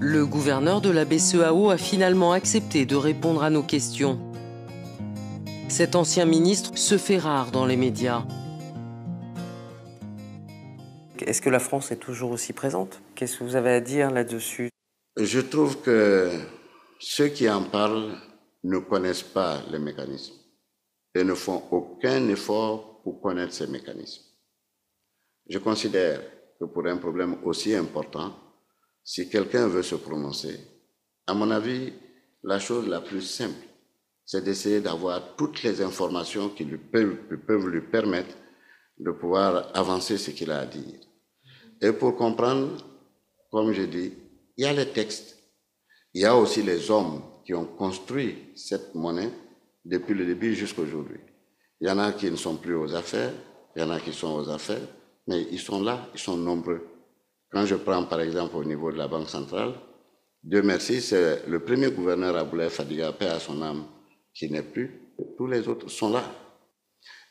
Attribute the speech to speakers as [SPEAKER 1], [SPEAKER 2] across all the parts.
[SPEAKER 1] Le gouverneur de la BCEAO a finalement accepté de répondre à nos questions. Cet ancien ministre se fait rare dans les médias.
[SPEAKER 2] Est-ce que la France est toujours aussi présente? Qu'est-ce que vous avez à dire là-dessus?
[SPEAKER 3] Je trouve que ceux qui en parlent ne connaissent pas les mécanismes et ne font aucun effort pour connaître ces mécanismes. Je considère que pour un problème aussi important, si quelqu'un veut se prononcer, à mon avis, la chose la plus simple, c'est d'essayer d'avoir toutes les informations qui peuvent lui permettre de pouvoir avancer ce qu'il a à dire. Et pour comprendre, comme je dis, il y a les textes, il y a aussi les hommes qui ont construit cette monnaie depuis le début jusqu'à aujourd'hui. Il y en a qui ne sont plus aux affaires, il y en a qui sont aux affaires, mais ils sont là, ils sont nombreux. Quand je prends par exemple au niveau de la Banque centrale, Dieu merci, c'est le premier gouverneur Aboulaye Fadiga, paix à son âme, qui n'est plus. Tous les autres sont là.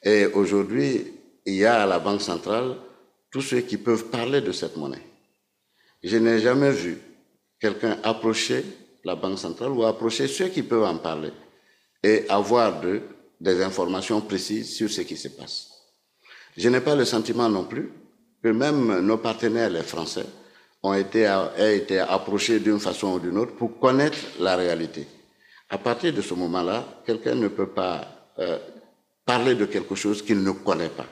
[SPEAKER 3] Et aujourd'hui, il y a à la Banque centrale tous ceux qui peuvent parler de cette monnaie. Je n'ai jamais vu quelqu'un approcher la Banque centrale ou approcher ceux qui peuvent en parler et avoir des informations précises sur ce qui se passe. Je n'ai pas le sentiment non plus que même nos partenaires, les Français, aient été approchés d'une façon ou d'une autre pour connaître la réalité. À partir de ce moment-là, quelqu'un ne peut pas parler de quelque chose qu'il ne connaît pas.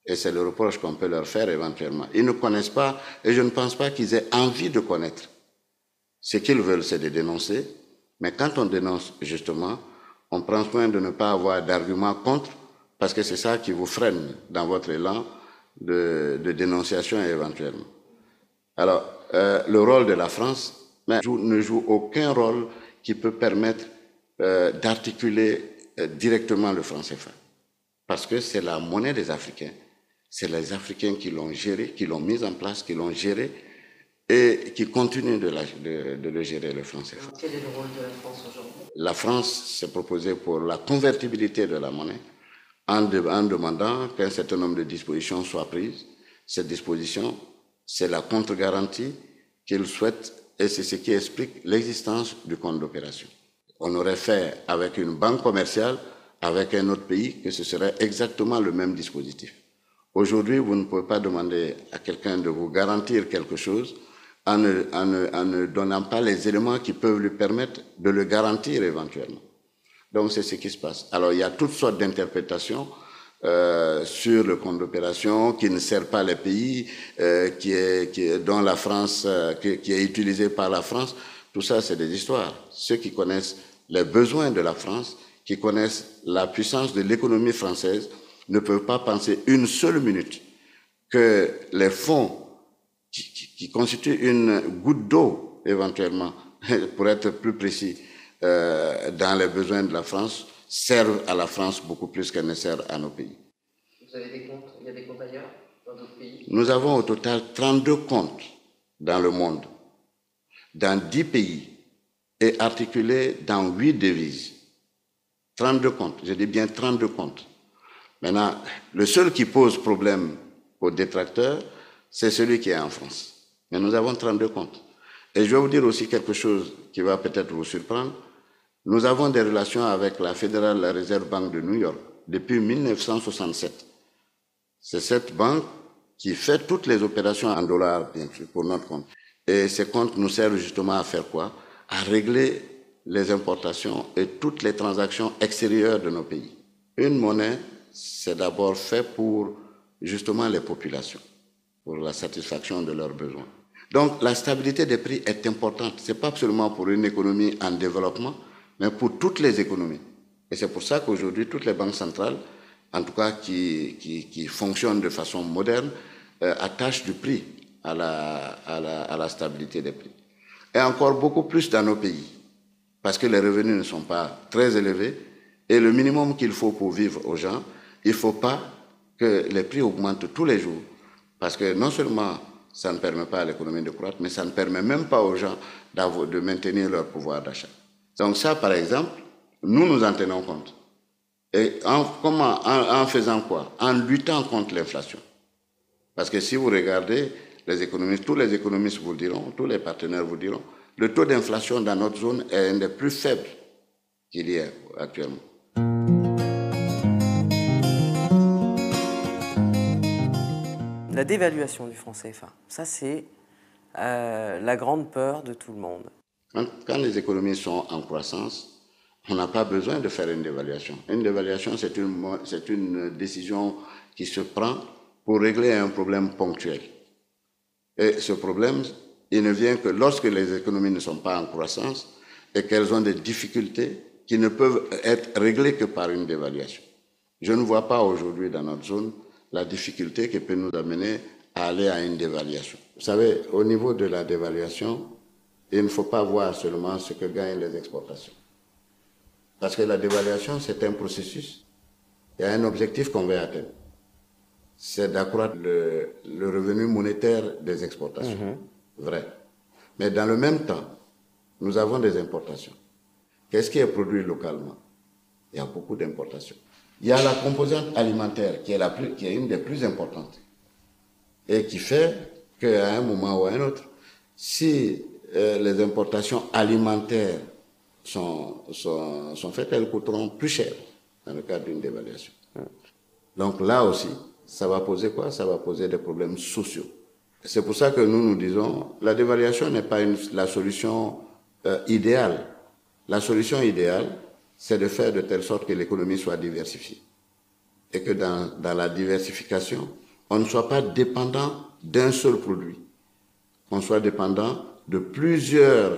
[SPEAKER 3] Et c'est le reproche qu'on peut leur faire éventuellement. Ils ne connaissent pas, et je ne pense pas qu'ils aient envie de connaître. Ce qu'ils veulent, c'est de dénoncer. Mais quand on dénonce, justement, on prend soin de ne pas avoir d'arguments contre, parce que c'est ça qui vous freine dans votre élan de dénonciation éventuellement. Alors, le rôle de la France ne joue aucun rôle qui peut permettre d'articuler directement le franc CFA. Parce que c'est la monnaie des Africains. C'est les Africains qui l'ont géré, qui l'ont mise en place, qui l'ont géré et qui continuent de le gérer, le franc CFA.
[SPEAKER 2] Quel est le rôle de la France aujourd'hui?
[SPEAKER 3] La France s'est proposée pour la convertibilité de la monnaie en demandant qu'un certain nombre de dispositions soient prises. Cette disposition, c'est la contre-garantie qu'ils souhaitent et c'est ce qui explique l'existence du compte d'opération. On aurait fait avec une banque commerciale, avec un autre pays, que ce serait exactement le même dispositif. Aujourd'hui, vous ne pouvez pas demander à quelqu'un de vous garantir quelque chose en ne donnant pas les éléments qui peuvent lui permettre de le garantir éventuellement. Donc, c'est ce qui se passe. Alors, il y a toutes sortes d'interprétations sur le compte d'opération qui ne sert pas les pays, dont la France, qui est utilisé par la France. Tout ça, c'est des histoires. Ceux qui connaissent les besoins de la France, qui connaissent la puissance de l'économie française, ne peuvent pas penser une seule minute que les fonds qui constituent une goutte d'eau, éventuellement, pour être plus précis, dans les besoins de la France, servent à la France beaucoup plus qu'elles ne servent à nos pays.
[SPEAKER 2] Vous avez des comptes? Il y a des comptes ailleurs, dans d'autres pays?
[SPEAKER 3] Nous avons au total 32 comptes dans le monde, dans 10 pays, et articulés dans 8 devises. 32 comptes, je dis bien 32 comptes. Maintenant, le seul qui pose problème aux détracteurs, c'est celui qui est en France. Mais nous avons 32 comptes. Et je vais vous dire aussi quelque chose qui va peut-être vous surprendre. Nous avons des relations avec la Federal Reserve Bank de New York depuis 1967. C'est cette banque qui fait toutes les opérations en dollars, bien sûr, pour notre compte. Et ces comptes nous servent justement à faire quoi? À régler les importations et toutes les transactions extérieures de nos pays. Une monnaie, c'est d'abord fait pour justement les populations, pour la satisfaction de leurs besoins. Donc la stabilité des prix est importante. Ce n'est pas seulement pour une économie en développement, mais pour toutes les économies. Et c'est pour ça qu'aujourd'hui, toutes les banques centrales, en tout cas qui fonctionnent de façon moderne, attachent du prix à la stabilité des prix. Et encore beaucoup plus dans nos pays, parce que les revenus ne sont pas très élevés, et le minimum qu'il faut pour vivre aux gens, il ne faut pas que les prix augmentent tous les jours, parce que non seulement ça ne permet pas à l'économie de croître, mais ça ne permet même pas aux gens de maintenir leur pouvoir d'achat. Donc ça, par exemple, nous en tenons compte. Et en faisant quoi? En luttant contre l'inflation. Parce que si vous regardez les économistes, tous les économistes vous le diront, tous les partenaires vous diront, Le taux d'inflation dans notre zone est un des plus faibles qu'il y ait actuellement.
[SPEAKER 2] La dévaluation du franc CFA, ça c'est la grande peur de tout le monde.
[SPEAKER 3] Quand les économies sont en croissance, on n'a pas besoin de faire une dévaluation. Une dévaluation, c'est une décision qui se prend pour régler un problème ponctuel. Et ce problème, il ne vient que lorsque les économies ne sont pas en croissance et qu'elles ont des difficultés qui ne peuvent être réglées que par une dévaluation. Je ne vois pas aujourd'hui dans notre zone la difficulté qui peut nous amener à aller à une dévaluation. Vous savez, au niveau de la dévaluation, il ne faut pas voir seulement ce que gagnent les exportations. Parce que la dévaluation, c'est un processus. Il y a un objectif qu'on veut atteindre. C'est d'accroître le revenu monétaire des exportations. Vrai. Mais dans le même temps, nous avons des importations. Qu'est-ce qui est produit localement? Il y a beaucoup d'importations. Il y a la composante alimentaire qui est une des plus importantes et qui fait qu'à un moment ou à un autre, si les importations alimentaires sont faites, elles coûteront plus cher dans le cadre d'une dévaluation. Donc là aussi, ça va poser quoi? Ça va poser des problèmes sociaux. C'est pour ça que nous disons, la dévaluation n'est pas la solution idéale. La solution idéale, c'est de faire de telle sorte que l'économie soit diversifiée. Et que dans la diversification, on ne soit pas dépendant d'un seul produit. On soit dépendant de plusieurs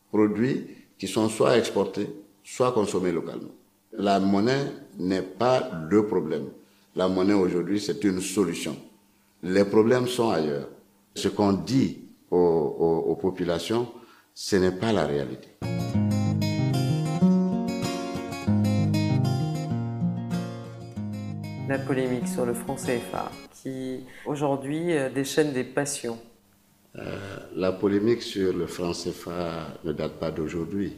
[SPEAKER 3] produits qui sont soit exportés, soit consommés localement. La monnaie n'est pas le problème. La monnaie aujourd'hui, c'est une solution. Les problèmes sont ailleurs. Ce qu'on dit aux populations, ce n'est pas la réalité.
[SPEAKER 2] La polémique sur le franc CFA, qui aujourd'hui déchaîne des passions.
[SPEAKER 3] La polémique sur le franc CFA ne date pas d'aujourd'hui.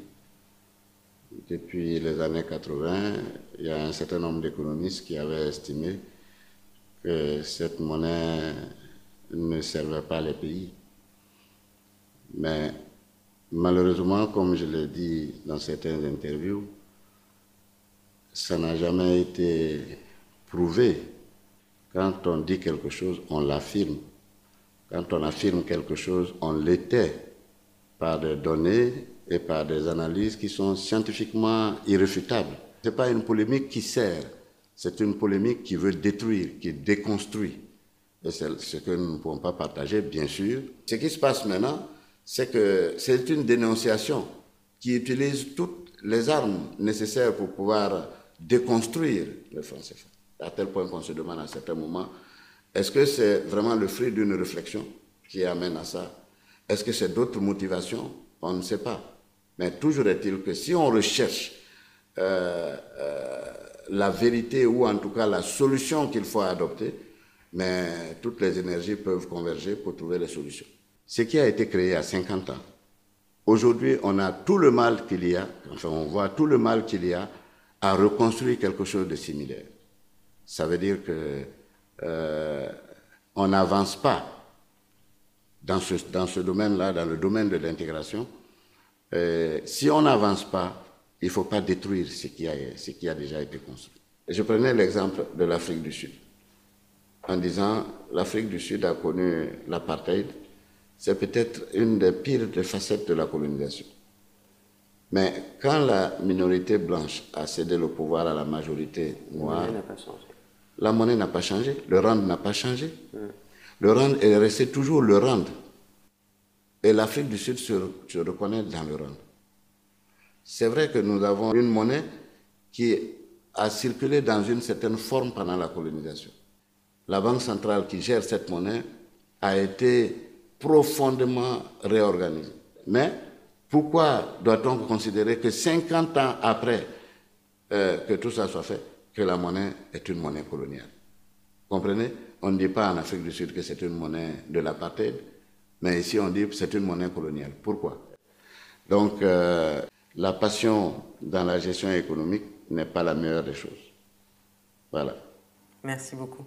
[SPEAKER 3] Depuis les années 80, il y a un certain nombre d'économistes qui avaient estimé que cette monnaie ne servait pas les pays. Mais malheureusement, comme je l'ai dit dans certaines interviews, ça n'a jamais été prouvé. Quand on dit quelque chose, on l'affirme. Quand on affirme quelque chose, on l'était par des données et par des analyses qui sont scientifiquement irréfutables. Ce n'est pas une polémique qui sert, c'est une polémique qui veut détruire, qui déconstruit. Et c'est ce que nous ne pouvons pas partager, bien sûr. Ce qui se passe maintenant, c'est que c'est une dénonciation qui utilise toutes les armes nécessaires pour pouvoir déconstruire le franc CFA. À tel point qu'on se demande à certains moments, est-ce que c'est vraiment le fruit d'une réflexion qui amène à ça? Est-ce que c'est d'autres motivations? On ne sait pas. Mais toujours est-il que si on recherche la vérité ou en tout cas la solution qu'il faut adopter, mais toutes les énergies peuvent converger pour trouver les solutions. Ce qui a été créé à 50 ans, aujourd'hui on a tout le mal qu'il y a, enfin on voit tout le mal qu'il y a à reconstruire quelque chose de similaire. Ça veut dire que on n'avance pas dans ce domaine-là, dans le domaine de l'intégration. Si on n'avance pas, il ne faut pas détruire ce qui a déjà été construit. Je prenais l'exemple de l'Afrique du Sud, en disant l'Afrique du Sud a connu l'apartheid, c'est peut-être une des pires des facettes de la colonisation. Mais quand la minorité blanche a cédé le pouvoir à la majorité noire,
[SPEAKER 2] La monnaie n'a pas changé.
[SPEAKER 3] La monnaie n'a pas changé, le rand n'a pas changé. Le rand est resté toujours le rand. Et l'Afrique du Sud se reconnaît dans le rand. C'est vrai que nous avons une monnaie qui a circulé dans une certaine forme pendant la colonisation. La Banque centrale qui gère cette monnaie a été profondément réorganisée. Mais pourquoi doit-on considérer que 50 ans après que tout ça soit fait, que la monnaie est une monnaie coloniale? Comprenez? On ne dit pas en Afrique du Sud que c'est une monnaie de l'apartheid, mais ici on dit que c'est une monnaie coloniale. Pourquoi? Donc, la passion dans la gestion économique n'est pas la meilleure des choses. Voilà.
[SPEAKER 2] Merci beaucoup.